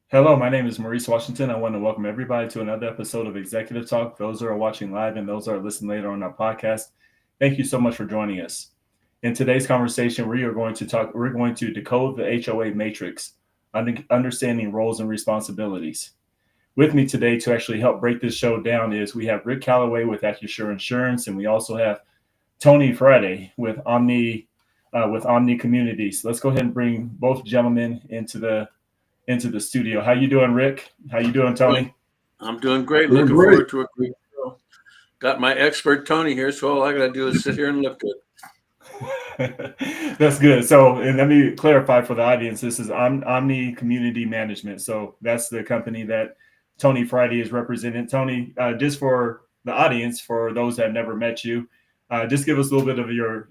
Hello, my name is Maurice Washington. I want to welcome everybody to another episode of Executive Talk. Those who are watching live and those who are listening later on our podcast, thank you so much for joining us. In today's conversation, we're going to decode the HOA matrix, understanding roles and responsibilities. With me today to actually help break this show down is we have Rick Callaway with AccuSure Insurance, and we also have Tony Friday with Omni Communities. Let's go ahead and bring both gentlemen into the studio. How you doing, Rick? How you doing, Tony? I'm doing great. Doing Looking great. forward to a great show. Got my expert Tony here, so all I got to do is sit here and look good. That's good. So, and let me clarify for the audience, this is Omni Community Management. So that's the company that Tony Friday is representing. Tony, just for the audience, for those that have never met you, just give us a little bit of your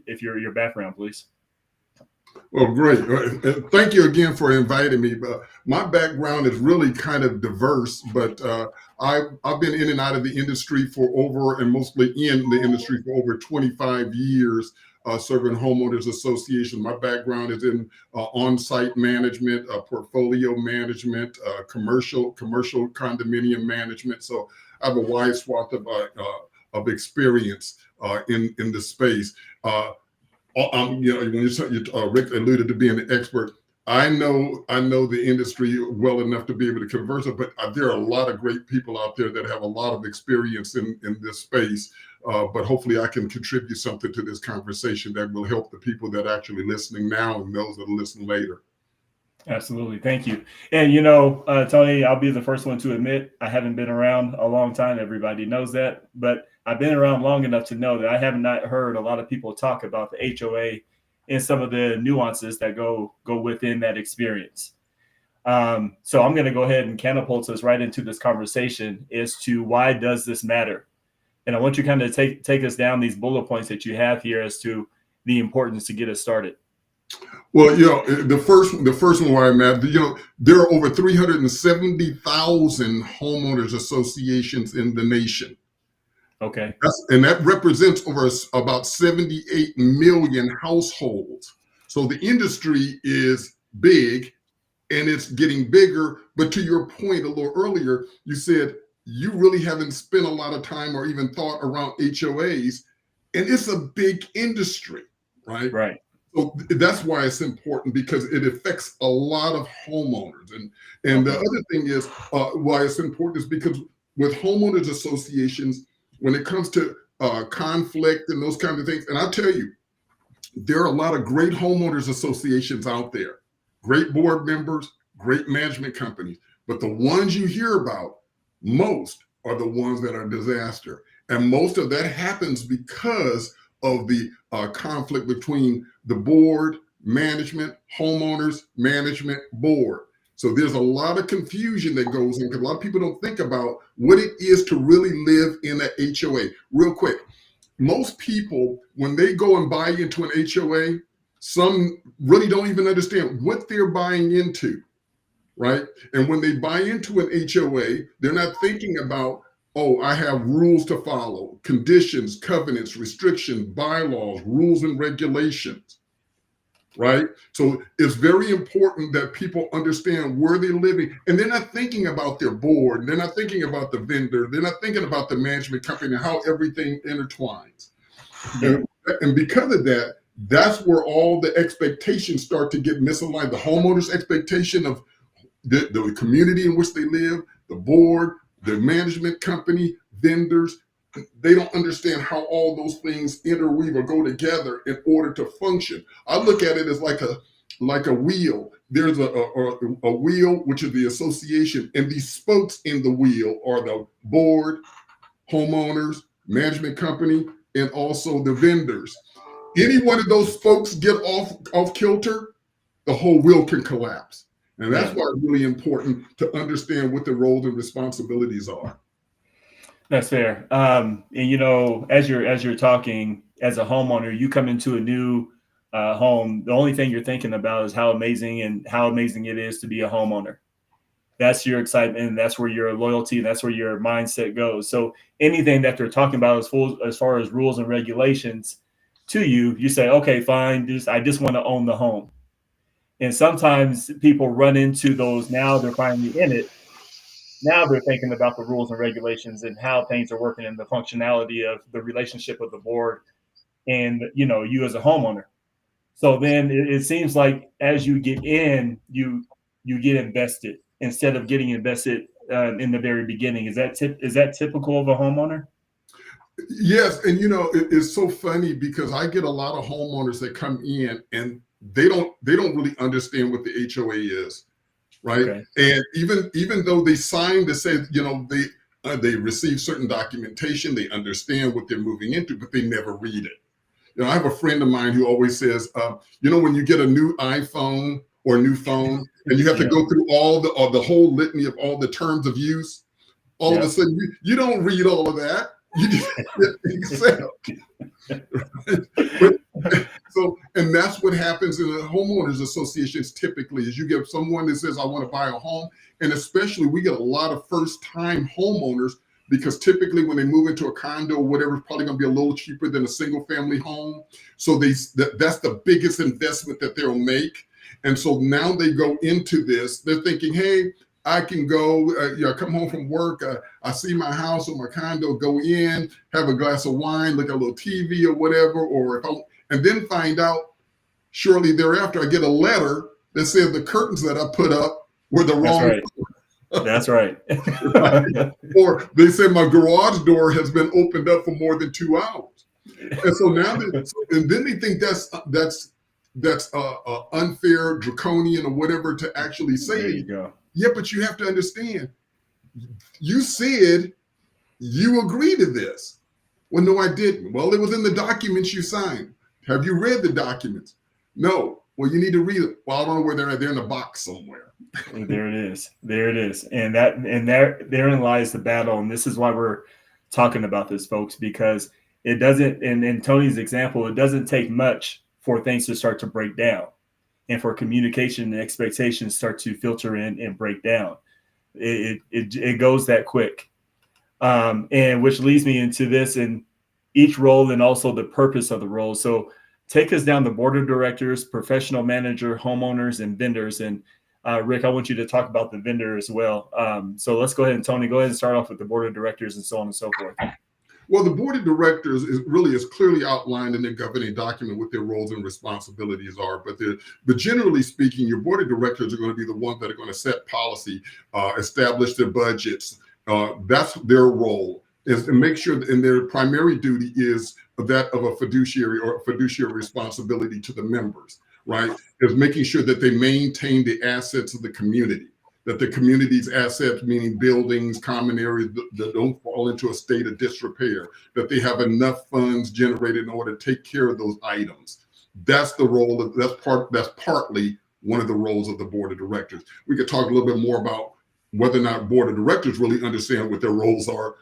background, please. Well, great. Thank you again for inviting me. My background is really kind of diverse, but I've been in and out of the industry mostly in the industry for over 25 years, serving homeowners associations. My background is in on-site management, portfolio management, commercial condominium management. So I have a wide swath of experience in the space. When Rick alluded to being an expert, I know the industry well enough to be able to converse it, but there are a lot of great people out there that have a lot of experience in this space. But hopefully I can contribute something to this conversation that will help the people that are actually listening now and those that will listen later. Absolutely. Thank you. And, Tony, I'll be the first one to admit I haven't been around a long time. Everybody knows that. But I've been around long enough to know that I have not heard a lot of people talk about the HOA and some of the nuances that go within that experience. So I'm going to go ahead and catapult us right into this conversation as to why does this matter? And I want you kind of take us down these bullet points that you have here as to the importance to get us started. Well, the first one where I'm at, there are over 370,000 homeowners associations in the nation. Okay. And that represents over about 78 million households. So the industry is big and it's getting bigger. But to your point a little earlier, you said you really haven't spent a lot of time or even thought around HOAs. And it's a big industry, right? Right. So that's why it's important, because it affects a lot of homeowners. And the other thing is why it's important is because with homeowners associations, when it comes to conflict and those kinds of things, and I'll tell you, there are a lot of great homeowners associations out there, great board members, great management companies, but the ones you hear about most are the ones that are disaster. And most of that happens because of the conflict between the board, management, homeowners, management, board. So there's a lot of confusion that goes in because a lot of people don't think about what it is to really live in an HOA. Real quick, most people, when they go and buy into an HOA, some really don't even understand what they're buying into, right? And when they buy into an HOA, they're not thinking about, oh, I have rules to follow, conditions, covenants, restrictions, bylaws, rules and regulations, right? So it's very important that people understand where they're living, and they're not thinking about their board, they're not thinking about the vendor, they're not thinking about the management company and how everything intertwines. Yeah. And because of that, that's where all the expectations start to get misaligned. The homeowner's expectation of the community in which they live, the board, the management company, vendors, they don't understand how all those things interweave or go together in order to function. I look at it as like a wheel. There's a wheel, which is the association, and these spokes in the wheel are the board, homeowners, management company, and also the vendors. Any one of those spokes get off kilter, the whole wheel can collapse. And that's why it's really important to understand what the roles and responsibilities are. That's fair. And as you're talking as a homeowner, you come into a new home. The only thing you're thinking about is how amazing it is to be a homeowner. That's your excitement, and that's where your loyalty, and that's where your mindset goes. So anything that they're talking about as far as rules and regulations to you, you say, okay, fine. I just want to own the home. And sometimes people run into those. Now they're finally in it. Now they're thinking about the rules and regulations and how things are working and the functionality of the relationship of the board and, you as a homeowner. So then it seems like as you get in, you get invested instead of getting invested in the very beginning. Is that typical of a homeowner? Yes, and it's so funny because I get a lot of homeowners that come in and they don't really understand what the HOA is, right? Okay. And even though they sign to say they receive certain documentation, they understand what they're moving into, but they never read it. I have a friend of mine who always says, when you get a new iPhone or a new phone and you have to go through all the whole litany of all the terms of use, all of a sudden you don't read all of that. You just accept. So, and that's what happens in the homeowners associations typically is you get someone that says, I want to buy a home. And especially we get a lot of first-time homeowners because typically when they move into a condo or whatever, it's probably going to be a little cheaper than a single-family home. So that's the biggest investment that they'll make. And so now they go into this, they're thinking, hey, I can go, come home from work, I see my house or my condo, go in, have a glass of wine, look at a little TV or whatever, and then find out shortly thereafter, I get a letter that says the curtains that I put up were the wrong. That's right. Right. Or they say my garage door has been opened up for more than 2 hours. And so now, and then they think that's unfair, draconian, or whatever to actually say. There you go. Yeah, but you have to understand, you said you agree to this. Well, no, I didn't. Well, it was in the documents you signed. Have you read the documents? No. Well, you need to read it. Well, I don't know where they're at. They're in a box somewhere. There it is. There it is. And therein lies the battle. And this is why we're talking about this, folks, because it doesn't, in Tony's example, it doesn't take much for things to start to break down. And for communication and expectations start to filter in and break down. It goes that quick. And which leads me into this and each role and also the purpose of the role. So take us down the board of directors, professional manager, homeowners, and vendors. And Rick, I want you to talk about the vendor as well. So let's go ahead and Tony, go ahead and start off with the board of directors and so on and so forth. Well, the board of directors is clearly outlined in the governing document what their roles and responsibilities are. But generally speaking, your board of directors are going to be the ones that are going to set policy, establish their budgets. That's their role, is to make sure that, and their primary duty is that of a fiduciary or a fiduciary responsibility to the members, right? Is making sure that they maintain the assets of the community. That the community's assets, meaning buildings, common areas, that don't fall into a state of disrepair, that they have enough funds generated in order to take care of those items. That's the role that's partly one of the roles of the board of directors. We could talk a little bit more about whether or not board of directors really understand what their roles are,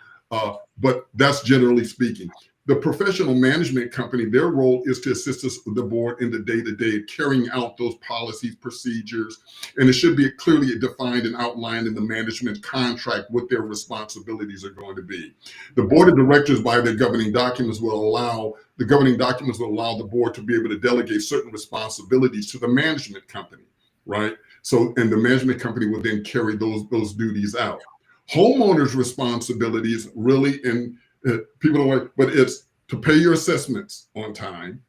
but that's generally speaking. The professional management company, their role is to assist us with the board in the day-to-day carrying out those policies, procedures, and it should be clearly defined and outlined in the management contract what their responsibilities are going to be. The board of directors, by their governing documents, will allow the board to be able to delegate certain responsibilities to the management company, right? So, and the management company will then carry those duties out. Homeowners' responsibilities really, and people don't like, but it's to pay your assessments on time,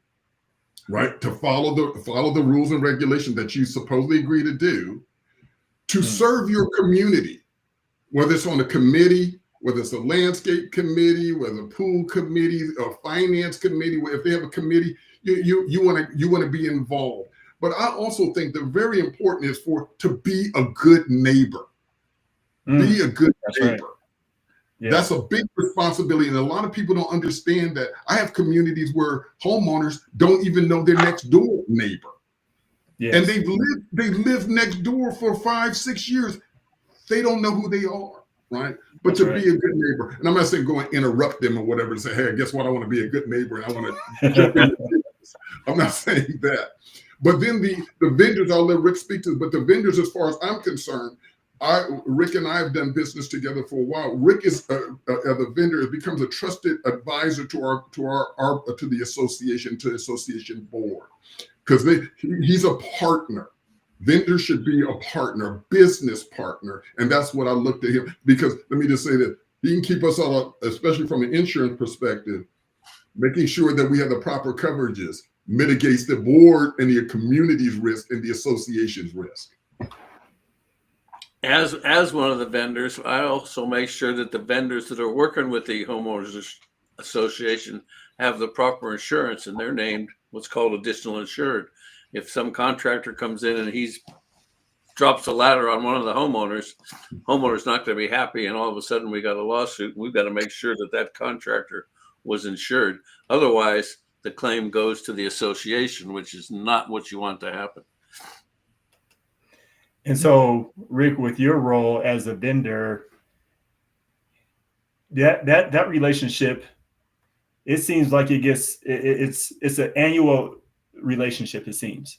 right? To follow the rules and regulations that you supposedly agree to do, to serve your community, whether it's on a committee, whether it's a landscape committee, whether a pool committee, a finance committee, if they have a committee, you want to be involved. But I also think that very important is to be a good neighbor. Be a good neighbor. Right. Yeah. That's a big responsibility. And a lot of people don't understand that. I have communities where homeowners don't even know their next door neighbor. Yes. And they lived next door for 5-6 years. They don't know who they are, right? But be a good neighbor. And I'm not saying go and interrupt them or whatever and say, hey, guess what? I want to be a good neighbor and I want to jump in. I'm not saying that. But then the vendors, I'll let Rick speak to, but the vendors, as far as I'm concerned, Rick and I have done business together for a while. Rick is the vendor. It becomes a trusted advisor to the association, to the association board, because he's a partner, Vendor should be a partner, business partner. And that's what I looked at him, because let me just say that he can keep us all, especially from an insurance perspective, making sure that we have the proper coverages, mitigates the board and the community's risk and the association's risk. As one of the vendors, I also make sure that the vendors that are working with the homeowners association have the proper insurance, and they're named what's called additional insured. If some contractor comes in and he's drops a ladder on one of the homeowner's not going to be happy, and all of a sudden we got a lawsuit. We've got to make sure that that contractor was insured. Otherwise, the claim goes to the association, which is not what you want to happen. And so, Rick, with your role as a vendor, that relationship, it seems like it's an annual relationship, it semes.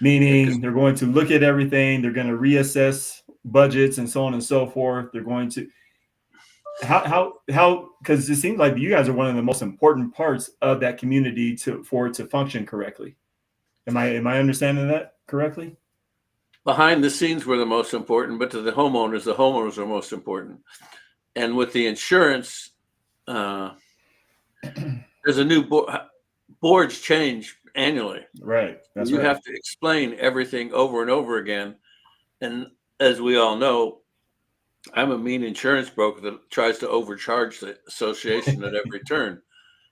Meaning they're going to look at everything, they're going to reassess budgets and so on and so forth. They're going to how because it seems like you guys are one of the most important parts of that community for it to function correctly. Am I understanding that correctly? Behind the scenes we're the most important, but to the homeowners are most important. And with the insurance, there's a new boards change annually. Right. You have to explain everything over and over again. And as we all know, I'm a mean insurance broker that tries to overcharge the association at every turn.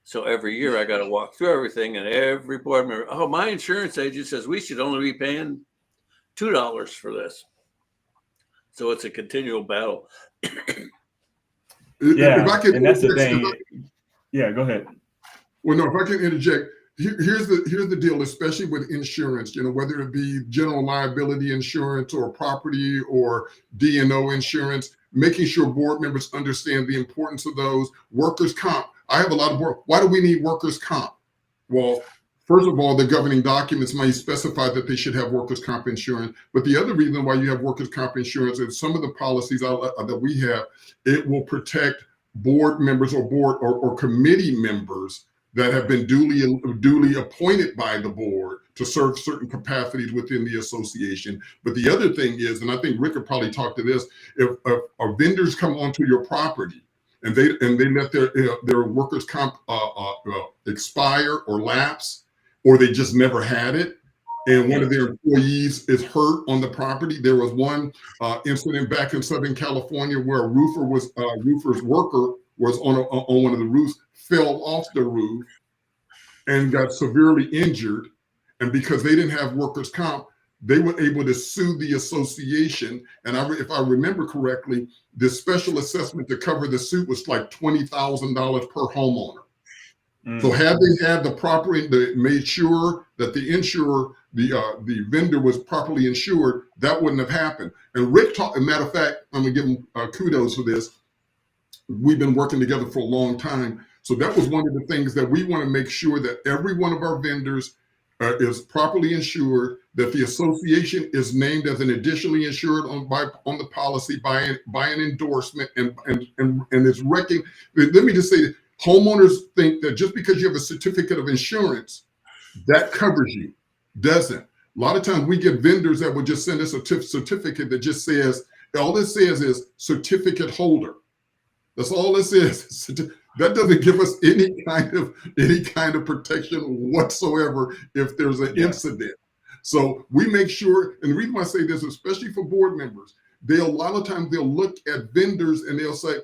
So every year I got to walk through everything, and every board member, oh, my insurance agent says we should only be paying $2 for this. So it's a continual battle. Yeah, and that's the thing. Yeah, go ahead. Well, no, if I can interject, here's the deal, especially with insurance, whether it be general liability insurance or property or D&O insurance, making sure board members understand the importance of those. Workers' comp. I have a lot of board. Why do we need workers' comp? Well, first of all, the governing documents may specify that they should have workers' comp insurance. But the other reason why you have workers' comp insurance is some of the policies that we have, it will protect board members or committee members that have been duly appointed by the board to serve certain capacities within the association. But the other thing is, and I think Rick could probably talk to this, if vendors come onto your property and they let their workers' comp expire or lapse, or they just never had it, and one of their employees is hurt on the property. There was one incident back in Southern California where a roofer's worker was on one of the roofs, fell off the roof and got severely injured. And because they didn't have workers' comp, they were able to sue the association. And if I remember correctly, the special assessment to cover the suit was like $20,000 per homeowner. So had they had the proper, they made sure that the insurer, the vendor was properly insured, that wouldn't have happened. And Rick talked, as a matter of fact, I'm gonna give him kudos for this. We've been working together for a long time. So that was one of the things that we want to make sure that every one of our vendors is properly insured, that the association is named as an additionally insured on the policy by an endorsement, and it's recognized. Let me just say that homeowners think that just because you have a certificate of insurance, that covers you. Doesn't. A lot of times we get vendors that will just send us a certificate that just says, all it says is certificate holder. That's all this is. That doesn't give us any kind of protection whatsoever if there's an incident. So we make sure, and the reason why I say this, especially for board members, a lot of times they'll look at vendors and they'll say,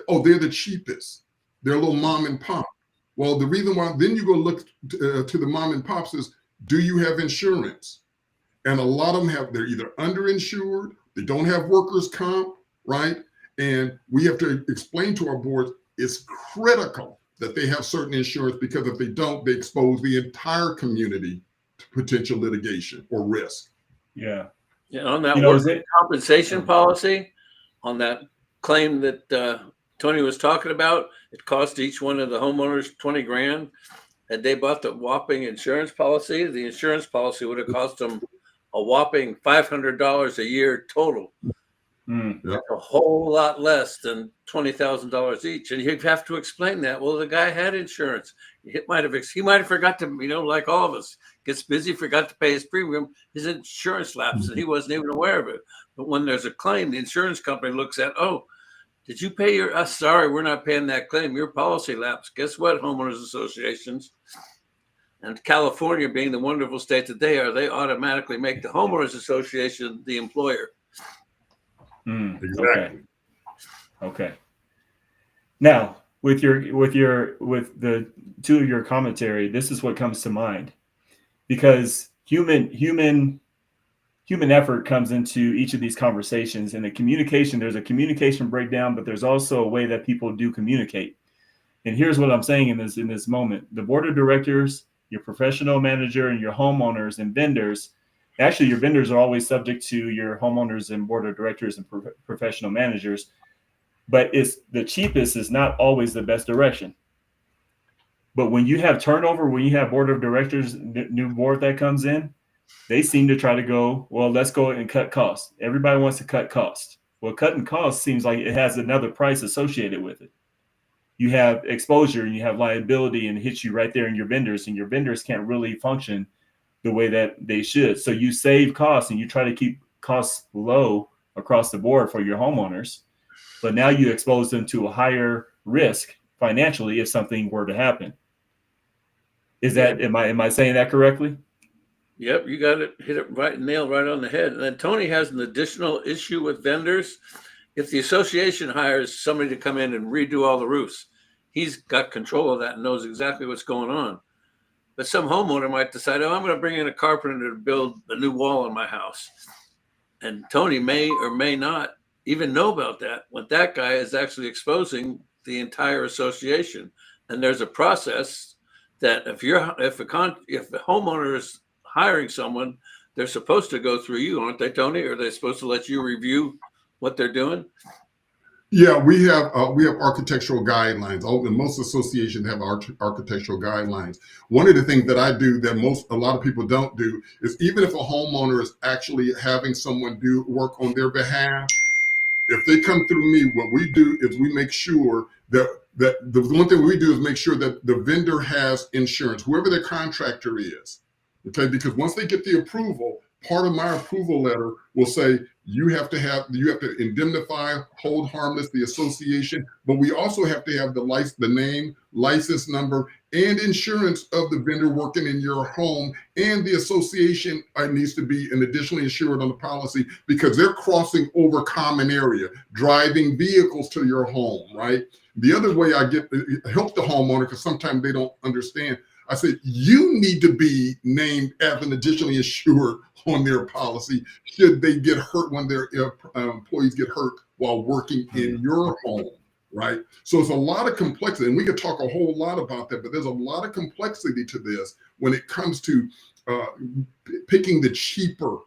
oh, they're the cheapest. They're a little mom and pop. Well, the reason why then you go look to the mom and pops is, do you have insurance? And a lot of them they're either underinsured, they don't have workers' comp, right? And we have to explain to our boards, it's critical that they have certain insurance, because if they don't, they expose the entire community to potential litigation or risk. Yeah. On that workers' compensation policy, on that claim that Tony was talking about, it cost each one of the homeowners $20,000. Had they bought the whopping insurance policy, the insurance policy would have cost them a whopping $500 a year total. Yeah. A whole lot less than $20,000 each. And you have to explain that. Well, the guy had insurance. He might have forgot to, like all of us, gets busy, forgot to pay his premium. His insurance lapsed and he wasn't even aware of it. But when there's a claim, the insurance company looks at, oh, did you pay your, sorry, we're not paying that claim. Your policy lapsed. Guess what, homeowners associations? And California being the wonderful state that they are, they automatically make the homeowners association the employer. Exactly. Okay. Now, with the two of your commentary, this is what comes to mind, because human effort comes into each of these conversations, and there's a communication breakdown, but there's also a way that people do communicate. And here's what I'm saying in this moment: the board of directors, your professional manager, and your homeowners and vendors. Actually, your vendors are always subject to your homeowners and board of directors and professional managers, but it's the cheapest is not always the best direction. But when you have turnover, when you have board of directors, new board that comes in, they seem to try to go, well, let's go and cut costs. Everybody wants to cut costs. Well, cutting costs seems like it has another price associated with it. You have exposure and you have liability, and it hits you right there in your vendors, and your vendors can't really function the way that they should. So you save costs and you try to keep costs low across the board for your homeowners, but now you expose them to a higher risk financially if something were to happen. Is that, am I saying that correctly? Yep, you got it, hit it right, nail right on the head. And then Tony has an additional issue with vendors. If the association hires somebody to come in and redo all the roofs, he's got control of that and knows exactly what's going on. But some homeowner might decide, oh, I'm going to bring in a carpenter to build a new wall in my house. And Tony may or may not even know about that, when that guy is actually exposing the entire association. And there's a process that if a homeowner is hiring someone, they're supposed to go through you, aren't they, Tony? Or are they supposed to let you review what they're doing? Yeah, we have architectural guidelines. Most associations have architectural guidelines. One of the things that I do that a lot of people don't do is, even if a homeowner is actually having someone do work on their behalf, if they come through me, what we do is we make sure that the one thing we do is make sure that the vendor has insurance, whoever their contractor is. Okay, because once they get the approval, part of my approval letter will say you have to indemnify, hold harmless the association, but we also have to have the name, license number, and insurance of the vendor working in your home, and the association needs to be additionally insured on the policy, because they're crossing over common area, driving vehicles to your home, right? The other way I help the homeowner, because sometimes they don't understand, I said, you need to be named as an additionally insured on their policy should they get hurt, when their employees get hurt while working in your home, right? So it's a lot of complexity, and we could talk a whole lot about that, but there's a lot of complexity to this when it comes to picking the cheaper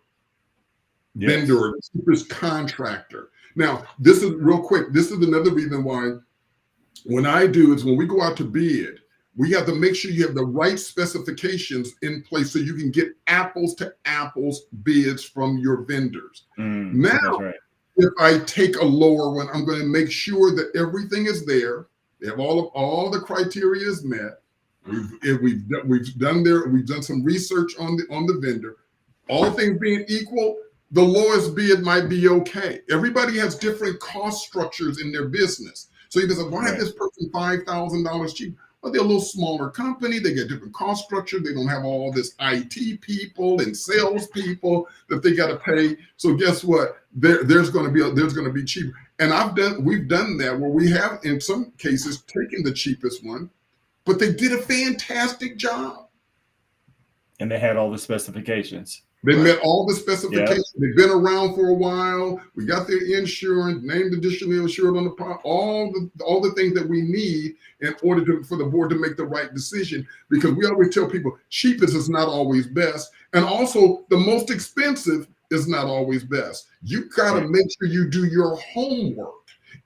vendor, or the cheapest contractor. Now, this is real quick. This is another reason why when we go out to bid, we have to make sure you have the right specifications in place so you can get apples to apples bids from your vendors. Now, right. If I take a lower one, I'm going to make sure that everything is there. They have all the criteria is met. We've done some research on the vendor. All things being equal, the lowest bid might be okay. Everybody has different cost structures in their business. So you can say, why is this person $5,000 cheap? Well, they're a little smaller company. They get different cost structure. They don't have all this IT people and sales people that they got to pay. So guess what? There's going to be cheaper. And we've done that where we have, in some cases, taken the cheapest one, but they did a fantastic job. And they had all the specifications. They met all the specifications. Yep. They've been around for a while. We got their insurance, named additionally insured on the product, all the things that we need in order for the board to make the right decision. Because we always tell people, cheapest is not always best, and also the most expensive is not always best. You got to make sure you do your homework.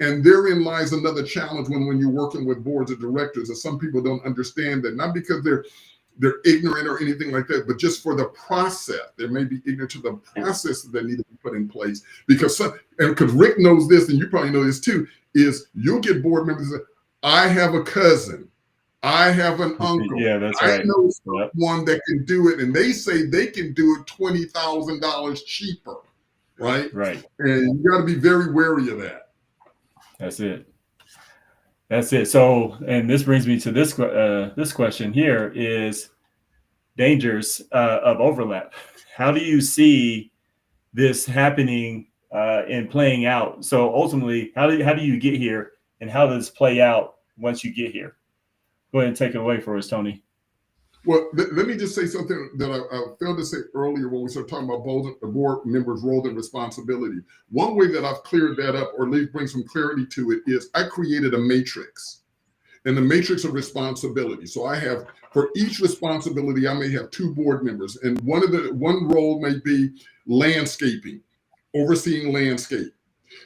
And therein lies another challenge when you're working with boards of directors, and some people don't understand that, not because they're they're ignorant or anything like that, but just for the process, they may be ignorant to the process that need to be put in place. Because Rick knows this, and you probably know this too, is you'll get board members that I have a cousin, I have an uncle, Yeah, that's I right. know someone that can do it, and they say they can do it $20,000 cheaper, right? Right. And you got to be very wary of that. That's it. That's it. So, and this brings me to this question here is dangers of overlap. How do you see this happening and playing out? So ultimately, how do you get here, and how does this play out once you get here? Go ahead and take it away for us, Tony. Well, let me just say something that I failed to say earlier when we started talking about board members' role and responsibility. One way that I've cleared that up, or at least bring some clarity to it, is I created a matrix, and the matrix of responsibility. So I have, for each responsibility, I may have 2 board members, and one role may be landscaping, overseeing landscape.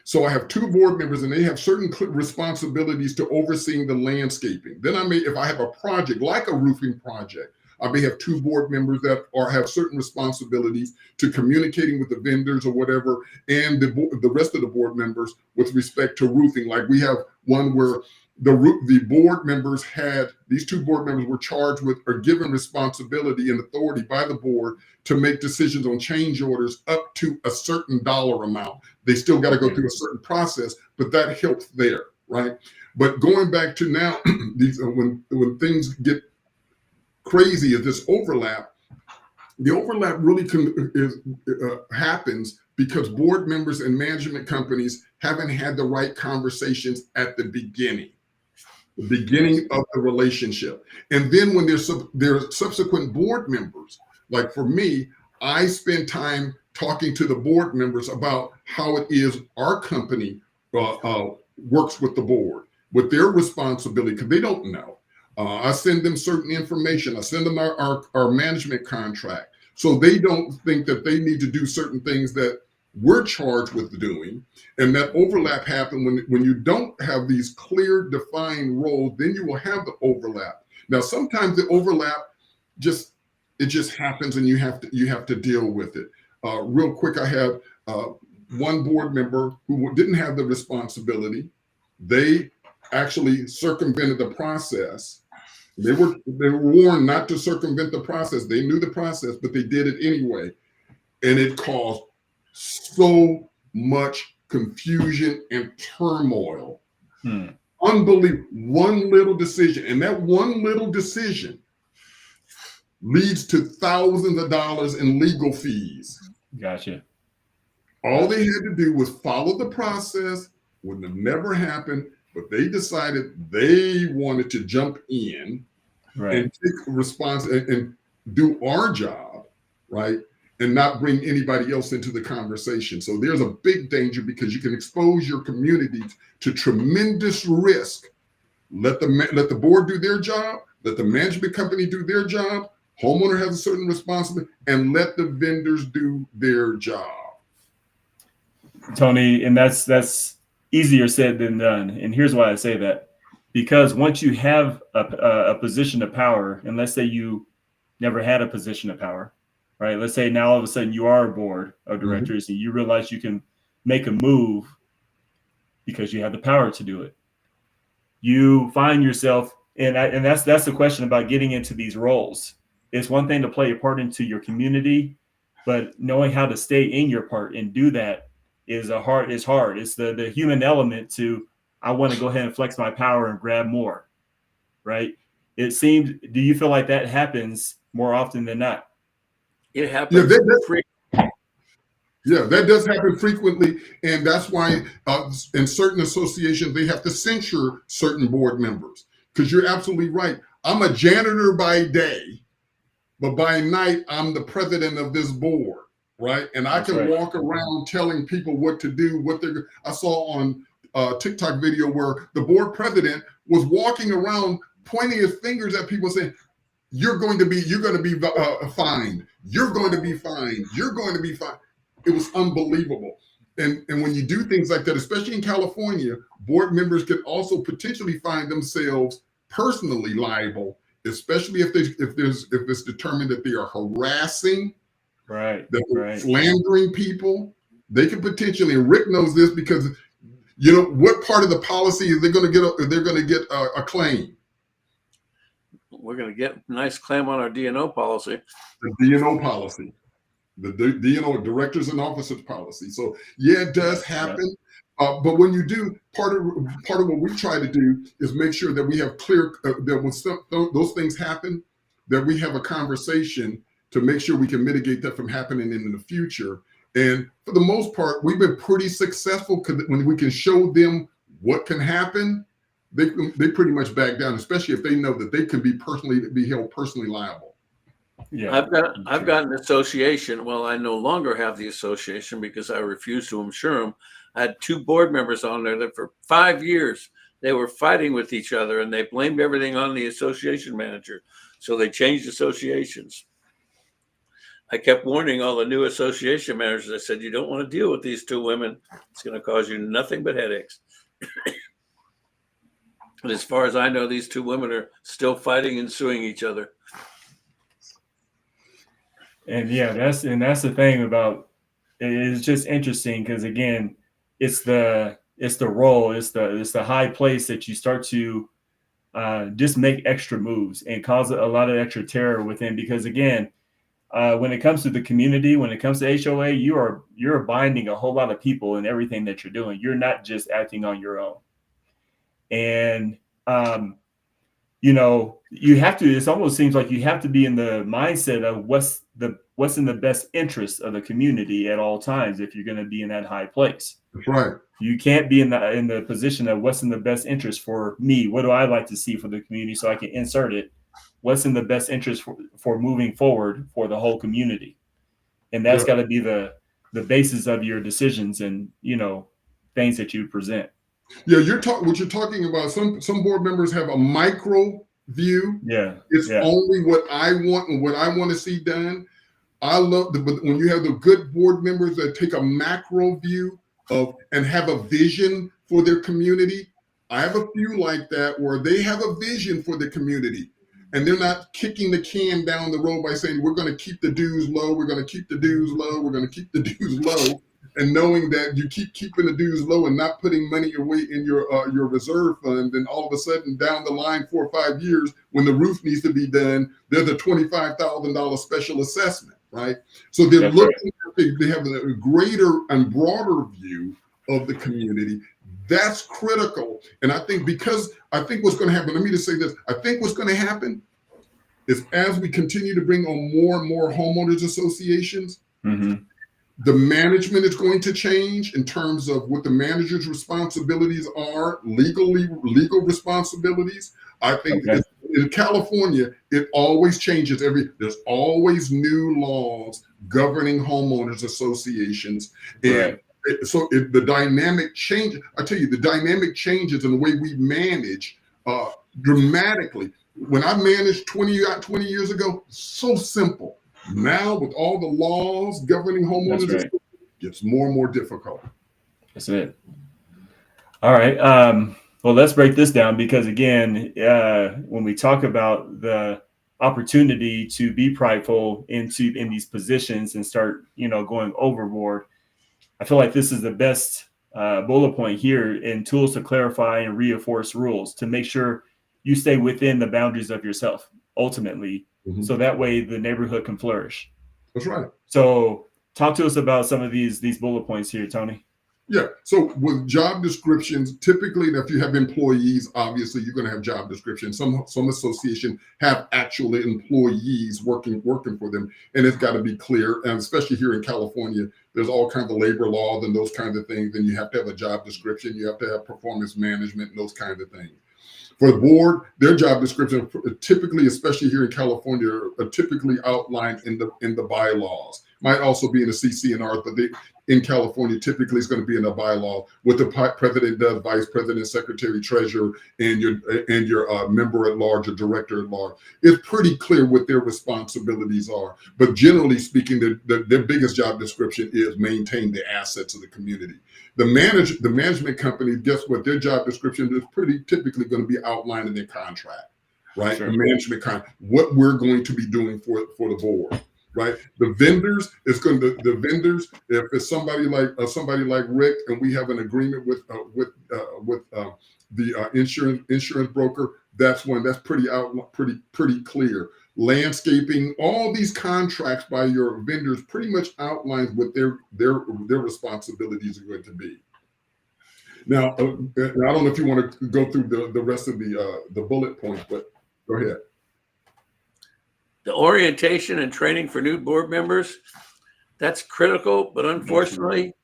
So I have 2 board members, and they have certain responsibilities to overseeing the landscaping. Then if I have a project like a roofing project, I may have 2 board members that have certain responsibilities to communicating with the vendors or whatever, and the rest of the board members with respect to roofing. Like we have one where the board members these 2 board members were charged with or given responsibility and authority by the board to make decisions on change orders up to a certain dollar amount. They still got to go through a certain process, but that helps there, right? But going back to now, when things get crazy at this overlap, the overlap really happens because board members and management companies haven't had the right conversations at the beginning of the relationship. And then when there's subsequent board members, like for me, I spend time talking to the board members about how it is our company works with the board, with their responsibility, because they don't know. I send them certain information. I send them our management contract, so they don't think that they need to do certain things that we're charged with doing. And that overlap happens when you don't have these clear defined roles, then you will have the overlap. Now, sometimes the overlap just happens, and you have to deal with it. Real quick, I have one board member who didn't have the responsibility. They actually circumvented the process. They were warned not to circumvent the process. They knew the process, but they did it anyway. And it caused so much confusion and turmoil. Unbelievable. One little decision. And that one little decision leads to thousands of dollars in legal fees. Gotcha. All they had to do was follow the process. Wouldn't have never happened, but they decided they wanted to jump in, right, and take response and do our job, right, and not bring anybody else into the conversation. So there's a big danger, because you can expose your communities to tremendous risk. Let the board do their job. Let the management company do their job. Homeowner has a certain responsibility, and let the vendors do their job. Tony, and that's easier said than done. And here's why I say that. Because once you have a position of power, and let's say you never had a position of power, right? Let's say now all of a sudden you are a board of directors, and you realize you can make a move because you have the power to do it. You find yourself, and that's the question about getting into these roles. It's one thing to play a part into your community, but knowing how to stay in your part and do that is hard. It's the human element to, I want to go ahead and flex my power and grab more, right? It seems, do you feel like that happens more often than not? It happens. Yeah, that does happen frequently. And that's why in certain associations, they have to censure certain board members, because you're absolutely right. I'm a janitor by day, but by night, I'm the president of this board, right? And I can walk around telling people what to do, I saw on a TikTok video where the board president was walking around pointing his fingers at people saying, you're going to be fined. You're going to be fined. You're going to be fined. It was unbelievable. And when you do things like that, especially in California, board members could also potentially find themselves personally liable especially if it's determined that they are harassing, Right. that they're Right. slandering people, they can potentially, and Rick knows this because, you know, what part of the policy is they're going to get a claim? We're going to get a nice claim on our D&O policy. The D&O policy, the D&O, directors and officers policy. So yeah, it does happen. But when you do, part of what we try to do is make sure that we have clear, that when those things happen, that we have a conversation to make sure we can mitigate that from happening in the future. And for the most part, we've been pretty successful when we can show them what can happen. They pretty much back down, especially if they know that they can be held personally liable. Yeah, I've got an association. Well, I no longer have the association because I refused to insure them. I had 2 board members on there that for 5 years they were fighting with each other, and they blamed everything on the association manager. So they changed associations. I kept warning all the new association managers. I said, you don't want to deal with these 2 women. It's going to cause you nothing but headaches. But as far as I know, these 2 women are still fighting and suing each other. And yeah, that's the thing about it. Is just interesting because again, it's the role, it's the high place that you start to just make extra moves and cause a lot of extra terror within. Because again, when it comes to the community, when it comes to HOA, you're binding a whole lot of people in everything that you're doing. You're not just acting on your own. And you know, you have to. It almost seems like you have to be in the mindset of what's in the best interest of the community at all times if you're going to be in that high place. That's right. You can't be in the position of what's in the best interest for me. What do I like to see for the community so I can insert it? What's in the best interest for moving forward for the whole community? And that's got to be the basis of your decisions and, you know, things that you present. Yeah, what you're talking about. Some board members have a micro view. Yeah, it's only what I want and what I want to see done. I love when you have the good board members that take a macro view of and have a vision for their community. I have a few like that where they have a vision for the community, and they're not kicking the can down the road by saying we're going to keep the dues low, we're going to keep the dues low, we're going to keep the dues low. And knowing that you keep keeping the dues low and not putting money away in your reserve fund, then all of a sudden down the line 4 or 5 years, when the roof needs to be done, there's a $25,000 special assessment, right? So they're looking at they have a greater and broader view of the community. That's critical. And I think what's going to happen, let me just say this, I think what's going to happen is as we continue to bring on more and more homeowners associations, the management is going to change in terms of what the manager's responsibilities are, legal responsibilities. I think in California, it always changes. There's always new laws governing homeowners associations. And so the dynamic change, I tell you, the dynamic changes in the way we manage dramatically. When I managed 20 years ago, so simple. Now, with all the laws governing homeowners, it gets more and more difficult. That's it. All right. Well, let's break this down because, again, when we talk about the opportunity to be prideful in these positions and start, you know, going overboard, I feel like this is the best bullet point here in tools to clarify and reinforce rules to make sure you stay within the boundaries of yourself ultimately. So that way the neighborhood can flourish. That's right. So talk to us about some of these bullet points here, Tony. Yeah. So with job descriptions, typically if you have employees, obviously you're going to have job descriptions. Some association have actual employees working for them, and it's got to be clear. And especially here in California, there's all kinds of labor laws and those kinds of things. And you have to have a job description. You have to have performance management and those kinds of things. For the board, their job description typically, especially here in California, are typically outlined in the bylaws. Might also be in the CC&R, but in California, typically it's going to be in the bylaw. What the president does, vice president, secretary, treasurer, and your member at large or director at large. It's pretty clear what their responsibilities are. But generally speaking, their biggest job description is maintain the assets of the community. The management company, guess what? Their job description is pretty typically going to be outlined in their contract. right? Sure. The management what we're going to be doing for the board, right? The vendors the vendors. If it's somebody like Rick, and we have an agreement with the insurance broker, that's pretty clear. Landscaping, all these contracts by your vendors pretty much outlines what their responsibilities are going to be. Now, I don't know if you want to go through the rest of the bullet points, but go ahead. The orientation and training for new board members, that's critical, but unfortunately,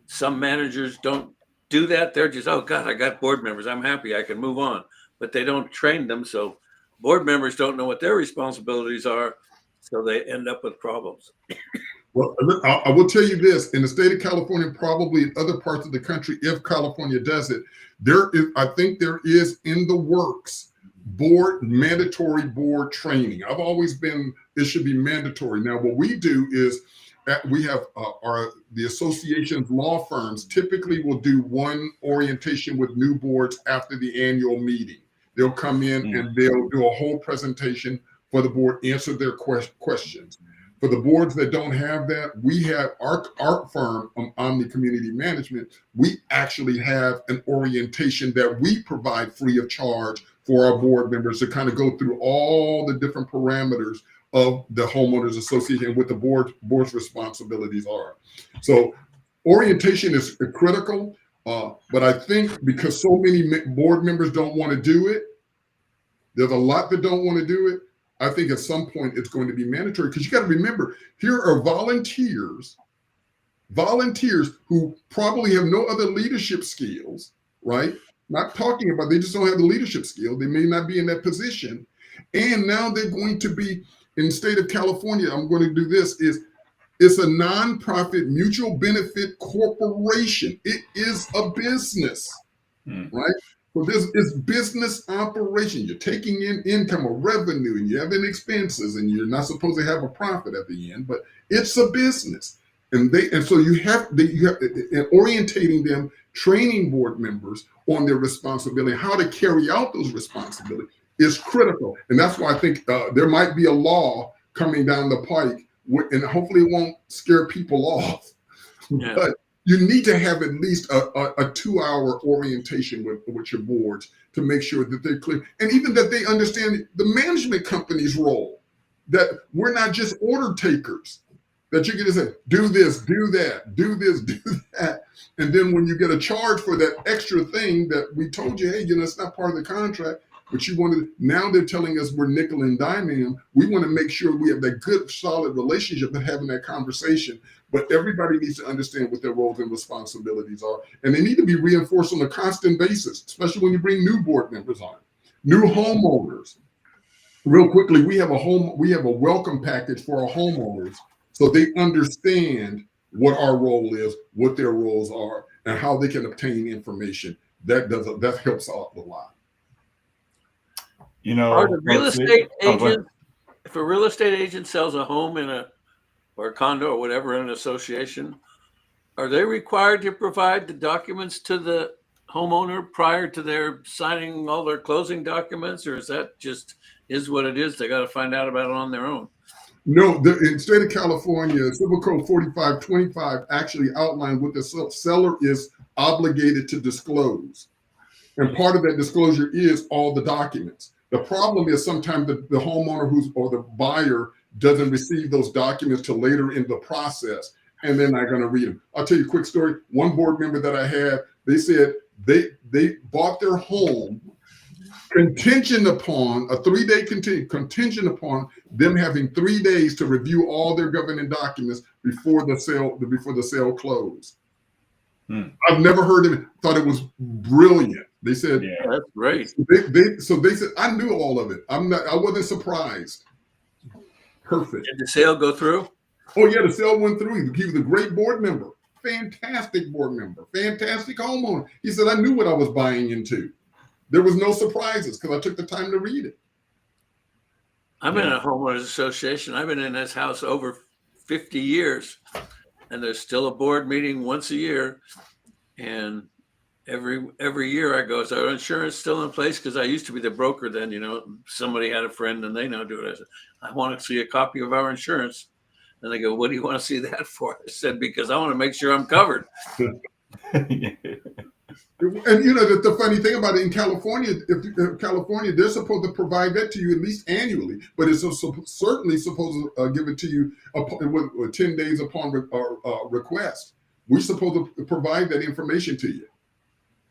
some managers don't do that. They're just, oh God, I got board members, I'm happy, I can move on. But they don't train them, so board members don't know what their responsibilities are, so they end up with problems. Well, I will tell you this: in the state of California, probably in other parts of the country, if California does it, I think there is in the works mandatory board training. I've always been, it should be mandatory. Now, what we do is we have the association's law firms typically will do one orientation with new boards after the annual meeting. They'll come in and they'll do a whole presentation for the board, answer their questions. For the boards that don't have that, we have our firm, Omni Community Management, we actually have an orientation that we provide free of charge for our board members to kind of go through all the different parameters of the homeowners association and what the board's responsibilities are. So orientation is critical, but I think because so many board members don't want to do it, there's a lot that don't want to do it. I think at some point it's going to be mandatory, because you got to remember, here are volunteers who probably have no other leadership skills, right? Not talking about, they just don't have the leadership skill. They may not be in that position. And now they're going to be in the state of California. I'm going to do this it's a nonprofit mutual benefit corporation. It is a business, right? So this is business operation. You're taking in income or revenue, and you're having expenses, and you're not supposed to have a profit at the end, but it's a business. And so you have orientating them, training board members on their responsibility, how to carry out those responsibilities is critical. And that's why I think there might be a law coming down the pike, and hopefully it won't scare people off. Yeah. But you need to have at least a 2-hour orientation with your boards to make sure that they're clear, and even that they understand the management company's role, that we're not just order takers, that you can just say, do this, do that, do this, do that. And then when you get a charge for that extra thing that we told you, hey, it's not part of the contract, but now they're telling us we're nickel and diming them. We want to make sure we have that good, solid relationship and having that conversation. But everybody needs to understand what their roles and responsibilities are. And they need to be reinforced on a constant basis, especially when you bring new board members on, new homeowners. Real quickly, we have a welcome package for our homeowners, so they understand what our role is, what their roles are, and how they can obtain information. That helps out a lot. Are the real estate agent, if a real estate agent sells a home or a condo or whatever in an association, are they required to provide the documents to the homeowner prior to their signing all their closing documents, or is that just is what it is? They got to find out about it on their own. No, in the state of California, Civil Code 4525 actually outlines what the seller is obligated to disclose. And part of that disclosure is all the documents. The problem is sometimes the homeowner or the buyer doesn't receive those documents till later in the process, and they're not going to read them. I'll tell you a quick story. One board member that I had, they said they bought their home contingent upon a 3-day contingent upon them having 3 days to review all their governing documents before the sale closed. I've never heard them. Thought it was brilliant. They said, "Yeah, that's great." So they said, I knew all of it. I wasn't surprised. Perfect. Did the sale go through? Oh yeah, the sale went through. He was a great board member, fantastic board member, fantastic homeowner. He said, I knew what I was buying into. There was no surprises because I took the time to read it. I'm in a homeowners association. I've been in this house over 50 years, and there's still a board meeting once a year. And every year I go, is our insurance still in place? Because I used to be the broker then, somebody had a friend and they now do it. I said, I want to see a copy of our insurance. And they go, what do you want to see that for? I said, because I want to make sure I'm covered. And the funny thing about it, in California, if California, they're supposed to provide that to you at least annually, but it's certainly supposed to give it to you 10 days upon request. We're supposed to provide that information to you.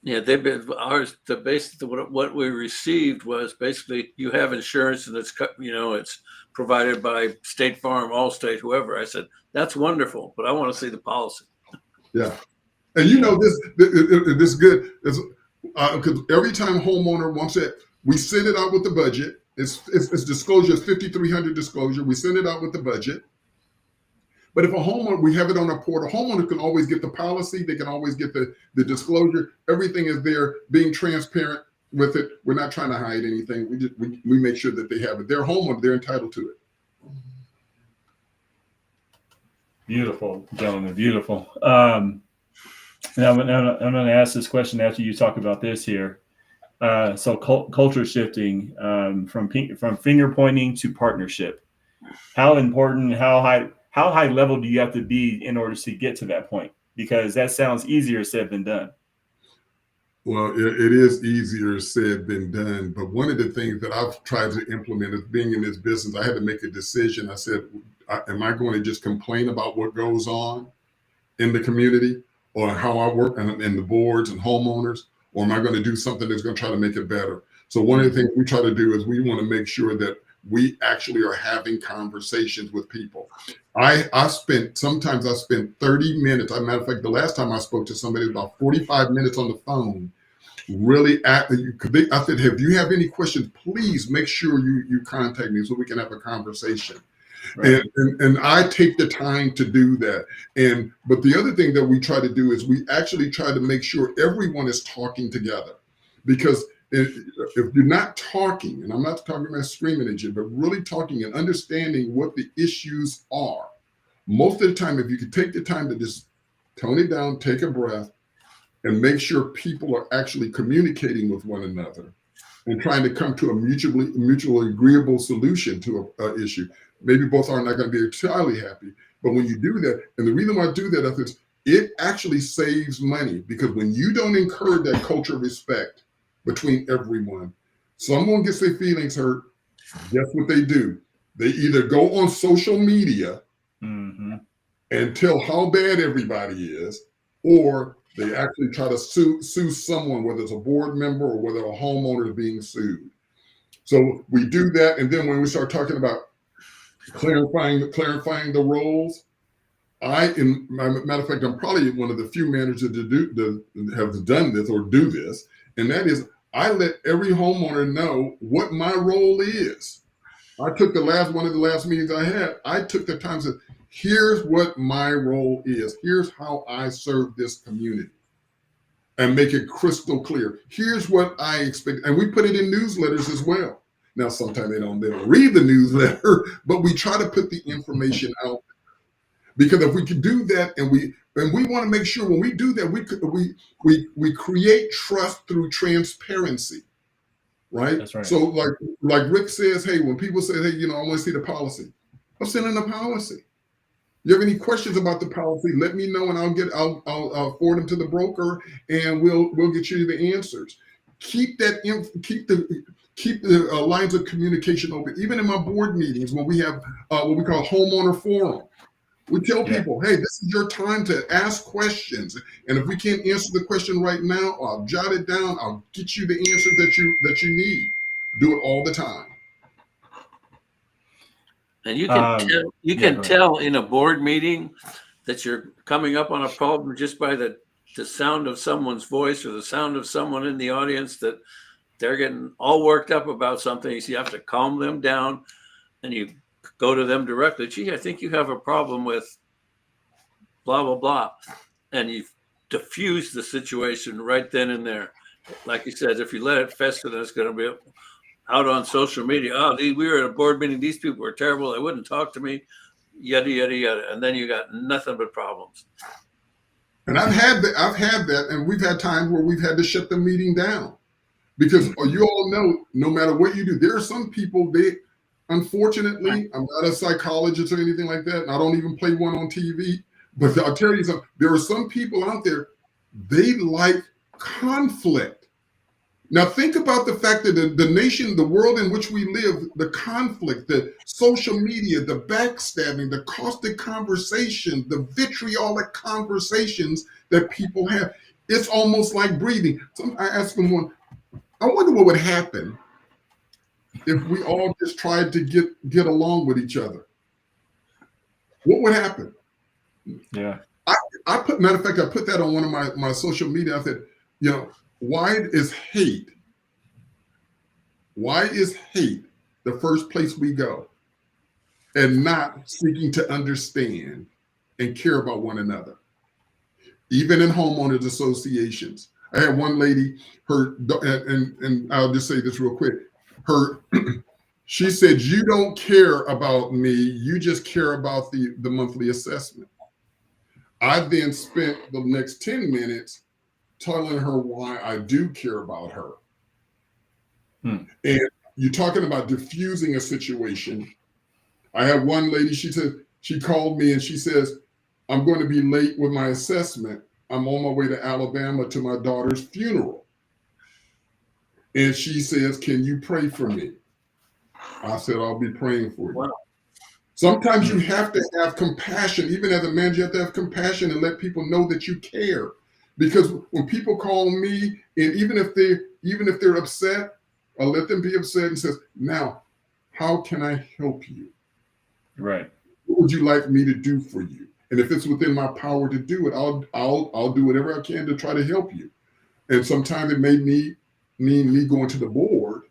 Yeah, they've been ours. What we received was basically you have insurance and it's provided by State Farm, Allstate, whoever. I said that's wonderful, but I want to see the policy. Yeah. And this good is because every time homeowner wants it, we send it out with the budget. It's disclosure, it's 5,300 disclosure. We send it out with the budget. But if a homeowner, we have it on our portal, homeowner can always get the policy. They can always get the disclosure. Everything is there, being transparent with it. We're not trying to hide anything. We make sure that they have it. They're homeowner, they're entitled to it. Beautiful, gentlemen, beautiful. Now, I'm going to ask this question after you talk about this here. So culture shifting from finger pointing to partnership. How important, how high level do you have to be in order to get to that point? Because that sounds easier said than done. Well, it is easier said than done. But one of the things that I've tried to implement is being in this business, I had to make a decision. I said, am I going to just complain about what goes on in the community or how I work and the boards and homeowners, or am I going to do something that's going to try to make it better? So one of the things we try to do is we want to make sure that we actually are having conversations with people. Sometimes I spent 30 minutes. As a matter of fact, the last time I spoke to somebody, about 45 minutes on the phone, really I said, if you have any questions, please make sure you contact me so we can have a conversation. Right. And I take the time to do that. But the other thing that we try to do is we actually try to make sure everyone is talking together, because if you're not talking, and I'm not talking about screaming at you, but really talking and understanding what the issues are, most of the time, if you could take the time to just tone it down, take a breath, and make sure people are actually communicating with one another and trying to come to a mutually agreeable solution to an issue. Maybe both are not going to be entirely happy, but when you do that, and the reason why I do that is it actually saves money, because when you don't encourage that culture of respect between everyone, someone gets their feelings hurt, guess what they do? They either go on social media and tell how bad everybody is, or they actually try to sue someone, whether it's a board member or whether a homeowner is being sued. So we do that, and then when we start talking about clarifying the roles, matter of fact, I'm probably one of the few managers that have done this or do this, and that is I let every homeowner know what my role is. I took one of the last meetings I had, I took the time to say, here's what my role is. Here's how I serve this community, and make it crystal clear. Here's what I expect. And we put it in newsletters as well. Now, sometimes they don't read the newsletter, but we try to put the information out. Because if we can do that, and we want to make sure when we do that, we create trust through transparency, right? That's right. So like Rick says, hey, when people say, hey, I want to see the policy, I'm sending the policy. You have any questions about the policy? Let me know, and I'll forward them to the broker, and we'll get you the answers. Keep the lines of communication open. Even in my board meetings, when we have what we call homeowner forum, we tell people, hey, this is your time to ask questions, and if we can't answer the question right now, I'll jot it down. I'll get you the answer that you need. Do it all the time. And you can tell in a board meeting that you're coming up on a problem just by the sound of someone's voice or the sound of someone in the audience, that they're getting all worked up about something. So you have to calm them down, and you go to them directly. Gee, I think you have a problem with blah, blah, blah. And you diffuse the situation right then and there. Like you said, if you let it fester, then it's going to be out on social media. Oh, we were at a board meeting. These people were terrible. They wouldn't talk to me, yada, yada, yada. And then you got nothing but problems. And I've had that, and we've had times where we've had to shut the meeting down because you all know, no matter what you do, there are some people, unfortunately, I'm not a psychologist or anything like that, and I don't even play one on TV, but I'll tell you something, there are some people out there, they like conflict. Now think about the fact that the nation, the world in which we live, the conflict, the social media, the backstabbing, the caustic conversation, the vitriolic conversations that people have, it's almost like breathing. So I asked them one, I wonder what would happen if we all just tried to get along with each other. What would happen? Yeah. Matter of fact, I put that on one of my social media. I said, why is hate the first place we go and not seeking to understand and care about one another? Even in homeowners associations. I had one lady, and I'll just say this real quick. She said, you don't care about me, you just care about the monthly assessment. I then spent the next 10 minutes telling her why I do care about her. And you're talking about diffusing a situation. I have one lady, she called me and she says, I'm going to be late with my assessment. I'm on my way to Alabama to my daughter's funeral. And she says, can you pray for me? I said, I'll be praying for you. Wow. Sometimes you have to have compassion. Even as a manager, you have to have compassion and let people know that you care. Because when people call me, and even if they're upset, I'll let them be upset and says, now, how can I help you? Right. What would you like me to do for you? And if it's within my power to do it, I'll do whatever I can to try to help you. And sometimes it may mean me going to the board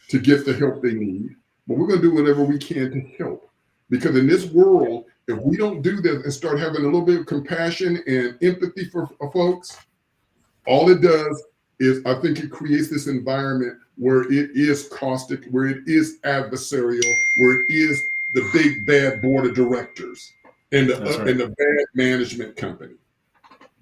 to get the help they need, but we're going to do whatever we can to help. Because in this world, if we don't do that and start having a little bit of compassion and empathy for folks, all it does is, I think it creates this environment where it is caustic, where it is adversarial, where it is the big bad board of directors and the bad management company.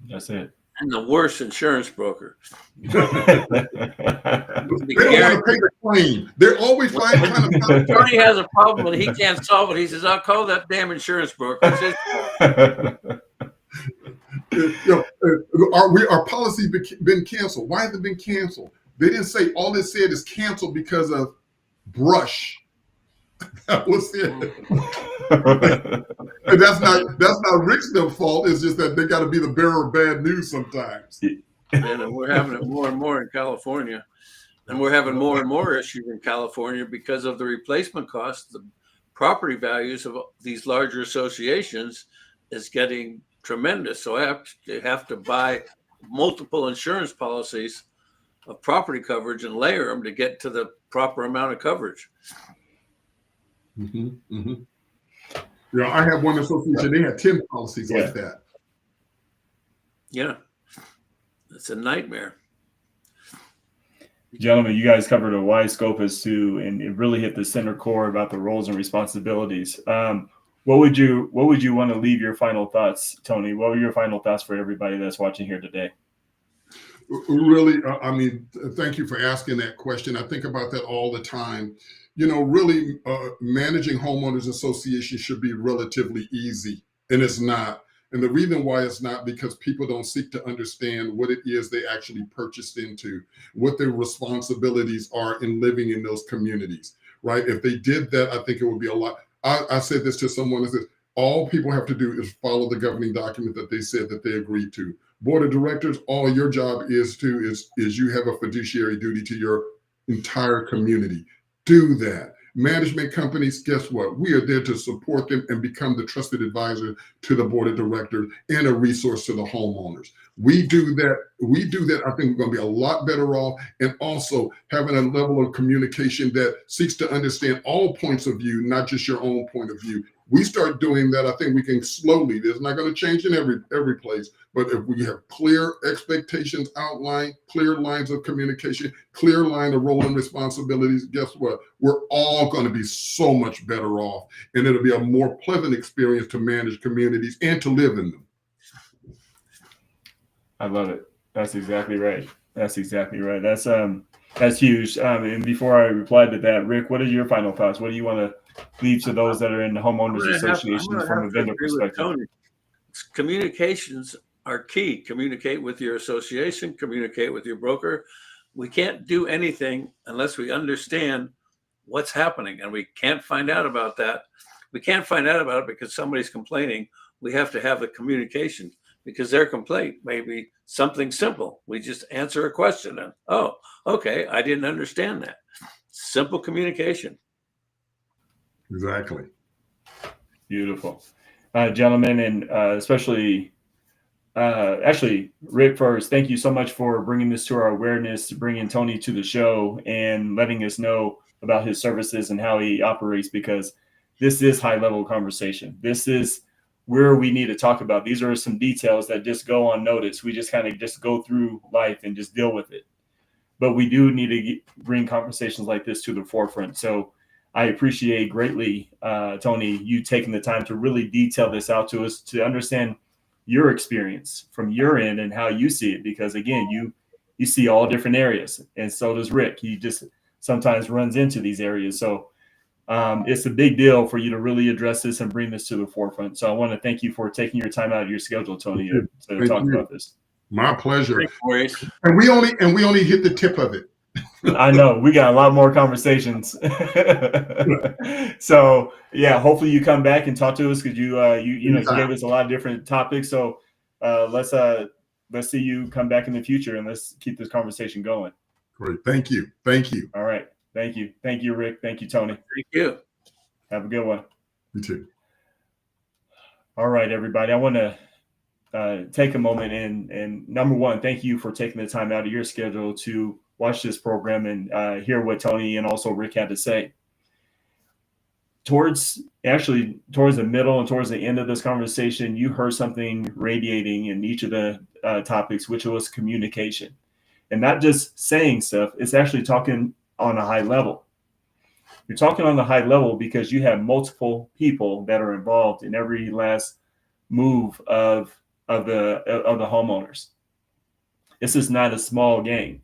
That's it. And the worst insurance broker. They don't want to pay the claim. They're always finding kind of. Tony has a problem and he can't solve it. He says, "I'll call that damn insurance broker." Our policy been canceled. Why has it been canceled? They didn't say. All it said is canceled because of brush. That was it. And that's not Rick's fault. It's just that they got to be the bearer of bad news sometimes. And we're having it more and more in California, and we're having more and more issues in California because of the replacement cost. The property values of these larger associations is getting tremendous. So I have to buy multiple insurance policies of property coverage and layer them to get to the proper amount of coverage. Mm-hmm, mm-hmm. Yeah, I have one association. They had 10 policies like that. Yeah, it's a nightmare. Gentlemen, you guys covered a wide scope as to, and it really hit the center core about the roles and responsibilities. What would you want to leave your final thoughts, Tony? What were your final thoughts for everybody that's watching here today? Really, I mean, thank you for asking that question. I think about that all the time. Really, managing homeowners associations should be relatively easy, and it's not. And the reason why it's not, because people don't seek to understand what it is they actually purchased into, what their responsibilities are in living in those communities, right? If they did that, I think it would be a lot. I said this to someone, I said, all people have to do is follow the governing document that they said that they agreed to. Board of directors, all your job is you have a fiduciary duty to your entire community. Do that. Management companies, guess what? We are there to support them and become the trusted advisor to the board of directors and a resource to the homeowners. We do that. I think we're going to be a lot better off, and also having a level of communication that seeks to understand all points of view, not just your own point of view. We start doing that, I think we can slowly. It's not going to change in every place, but if we have clear expectations outlined, clear lines of communication, clear line of role and responsibilities, guess what? We're all going to be so much better off, and it'll be a more pleasant experience to manage communities and to live in them. I love it. That's exactly right. That's exactly right. That's huge. And before I reply to that, Rick, what are your final thoughts? What do you want to leave to those that are in the homeowners I'm associations gonna from a have to vendor agree with perspective? Tony. Communications are key. Communicate with your association, communicate with your broker. We can't do anything unless we understand what's happening, and we can't find out about that. We can't find out about it because somebody's complaining. We have to have the communication because their complaint may be something simple. We just answer a question and, oh, okay, I didn't understand that. Simple communication. Exactly. Beautiful. Gentlemen, and especially, actually, Rick first, thank you so much for bringing this to our awareness, bringing Tony to the show and letting us know about his services and how he operates, because this is high level conversation. This is where we need to talk about. These are some details that just go unnoticed. We just kind of just go through life and just deal with it. But we do need to bring conversations like this to the forefront. So I appreciate greatly, Tony, you taking the time to really detail this out to us to understand your experience from your end and how you see it. Because again, you see all different areas, and so does Rick. He just sometimes runs into these areas. So it's a big deal for you to really address this and bring this to the forefront. So I want to thank you for taking your time out of your schedule, Tony, to talk about this. My pleasure. Thanks, Maurice. And we only hit the tip of it. I know we got a lot more conversations. So yeah, hopefully you come back and talk to us, because you gave us a lot of different topics. So let's see you come back in the future, and let's keep this conversation going. Great. Thank you. Thank you. All right. Thank you. Thank you, Rick. Thank you, Tony. Thank you. Have a good one. You too. All right, everybody. I want to take a moment and number one, thank you for taking the time out of your schedule to watch this program and hear what Tony and also Rick had to say. Towards the middle and towards the end of this conversation, you heard something radiating in each of the topics, which was communication. And not just saying stuff, it's actually talking on a high level. You're talking on the high level because you have multiple people that are involved in every last move of the homeowners. This is not a small game.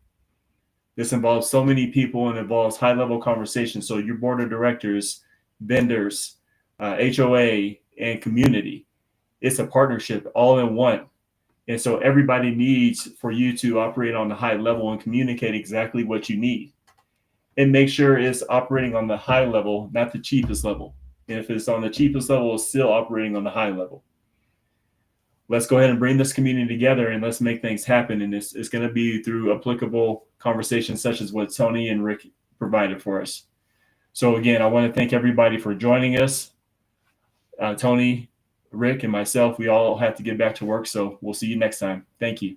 This involves so many people and involves high level conversations. So your board of directors, vendors, HOA, and community. It's a partnership all in one. And so everybody needs for you to operate on the high level and communicate exactly what you need. And make sure it's operating on the high level, not the cheapest level. And if it's on the cheapest level, it's still operating on the high level. Let's go ahead and bring this community together and let's make things happen. And it's going to be through applicable conversations such as what Tony and Rick provided for us. So again, I want to thank everybody for joining us. Tony, Rick, and myself, we all have to get back to work. So we'll see you next time. Thank you.